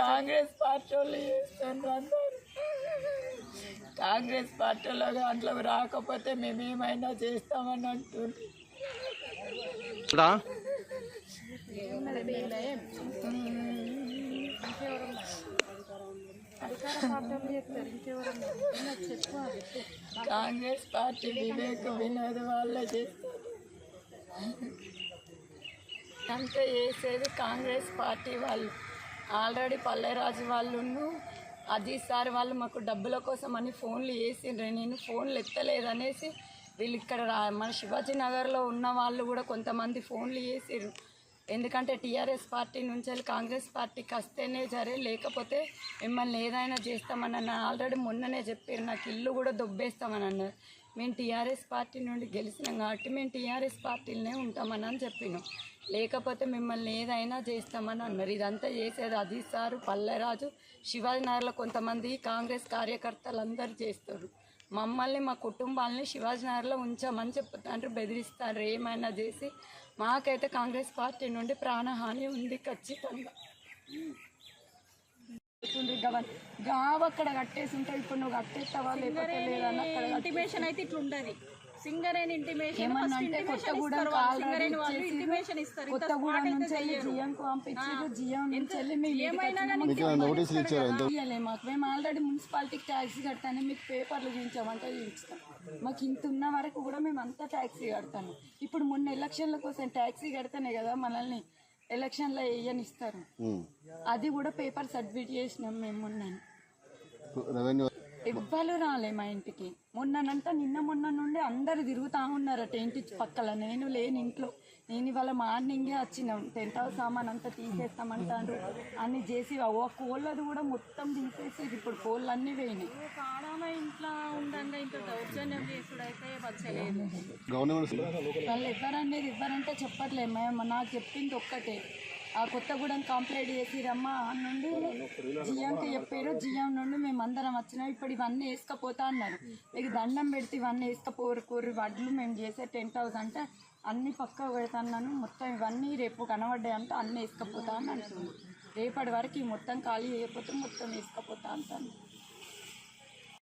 Congress party వాళ్ళు చేస్తున్నారు అందరు. కాంగ్రెస్ పార్టీలో దాంట్లో రాకపోతే మేమేమైనా చేస్తామని అంటుంది. కాంగ్రెస్ పార్టీ వివేక వినోద్ వాళ్ళే చేస్తారు. అంతే చేసేది కాంగ్రెస్ పార్టీ వాళ్ళు. ఆల్రెడీ పల్లెరాజు వాళ్ళను అజీత్ సార్ వాళ్ళు మాకు డబ్బుల కోసం అని ఫోన్లు చేసిండ్రు. నేను ఫోన్లు ఎత్తలేదనేసి వీళ్ళు ఇక్కడ మన శివాజీ నగర్లో ఉన్న వాళ్ళు కూడా కొంతమంది ఫోన్లు చేసిర్రు. ఎందుకంటే టీఆర్ఎస్ పార్టీ నుంచి వెళ్ళి కాంగ్రెస్ పార్టీకి వస్తేనే సరే, లేకపోతే మిమ్మల్ని ఏదైనా చేస్తామని అన్నారు. ఆల్రెడీ మొన్ననే చెప్పారు, నాకు ఇల్లు కూడా దొబ్బేస్తామని అన్నారు. మేము టీఆర్ఎస్ పార్టీ నుండి గెలిచినాం కాబట్టి మేము టీఆర్ఎస్ పార్టీలనే ఉంటామని చెప్పినాం. లేకపోతే మిమ్మల్ని ఏదైనా చేస్తామని అన్నారు. ఇదంతా చేసేది అజీత్ సారు, పల్లెరాజు, శివాజీనగర్లో కొంతమంది కాంగ్రెస్ కార్యకర్తలు అందరూ చేస్తారు. మమ్మల్ని మా కుటుంబాలని శివాజీనగర్లో ఉంచామని చెప్తారు, బెదిరిస్తారు ఏమైనా చేసి. మాకైతే కాంగ్రెస్ పార్టీ నుండి ప్రాణహాని ఉంది ఖచ్చితంగా. గావ అక్కడ కట్టేసి ఉంటాయి, ఇప్పుడు నువ్వు కట్టేస్తావా లేకపోతే లేదన్న ఇంటిమేషన్ అయితే ఇట్లా ఉండదు. సింగరేణి ఇంటిమేషన్ ఏమన్నంటే కొత్తగూడెం నుంచి వెళ్ళి జిఎంకు పంపించారు. జిఎం నుంచి వెళ్ళి మాకు మేము ఆల్రెడీ మున్సిపాలిటీకి ట్యాక్సీ కట్టాను, మీకు పేపర్లు చూపించామంటే చూపిస్తాం. మాకు ఇంత ఉన్న వరకు కూడా మేము అంతా ట్యాక్సీ కడతాము. ఇప్పుడు మొన్న ఎలక్షన్ల కోసం ట్యాక్సీ కడితేనే కదా మనల్ని ఎలక్షన్లో వేయనిస్తారు. అది కూడా పేపర్ సబ్మిట్ చేసినాం మేము. మొన్న ఎవ్వరు రాలే మా ఇంటికి. నిన్న మొన్న నుండి అందరు తిరుగుతూ ఉన్నారట ఇంటి పక్కల. నేను లేని ఇంట్లో. నేను ఇవాళ మార్నింగే వచ్చినాం. టెంట్ హౌస్ సామాన్ అంతా తీసేస్తామంటారు అన్ని చేసి కోళ్ళది కూడా మొత్తం తీసేసి ఇప్పుడు కోళ్ళు అన్నీ పోయినాయి. ఇంట్లో ఉండగా ఇంత దౌర్జన్యం చేసుడైతే వచ్చలేదు. వాళ్ళు ఎవరనేది ఎవరంటే చెప్పట్లేదు. మేము నాకు చెప్పింది ఒక్కటే, ఆ కొత్తగూడెం కంప్లైంట్ చేసిరమ్మా నుండి జిఎంకి చెప్పారు. జిఎం నుండి మేము అందరం వచ్చినాం. ఇప్పుడు ఇవన్నీ వేసుకపోతా అన్నారు. మీకు దండం పెడితే ఇవన్నీ వేసుకపోరు వడ్లు మేము చేసే టెంట్ హౌస్ అంటే అన్నీ పక్క పెడతాను. మొత్తం ఇవన్నీ రేపు కనబడ్డాయి అంటే అన్నీ వేసుకపోతా అని అంటుంది. రేపటి వరకు మొత్తం ఖాళీ చేయకపోతే మొత్తం వేసుకపోతా అంటాను.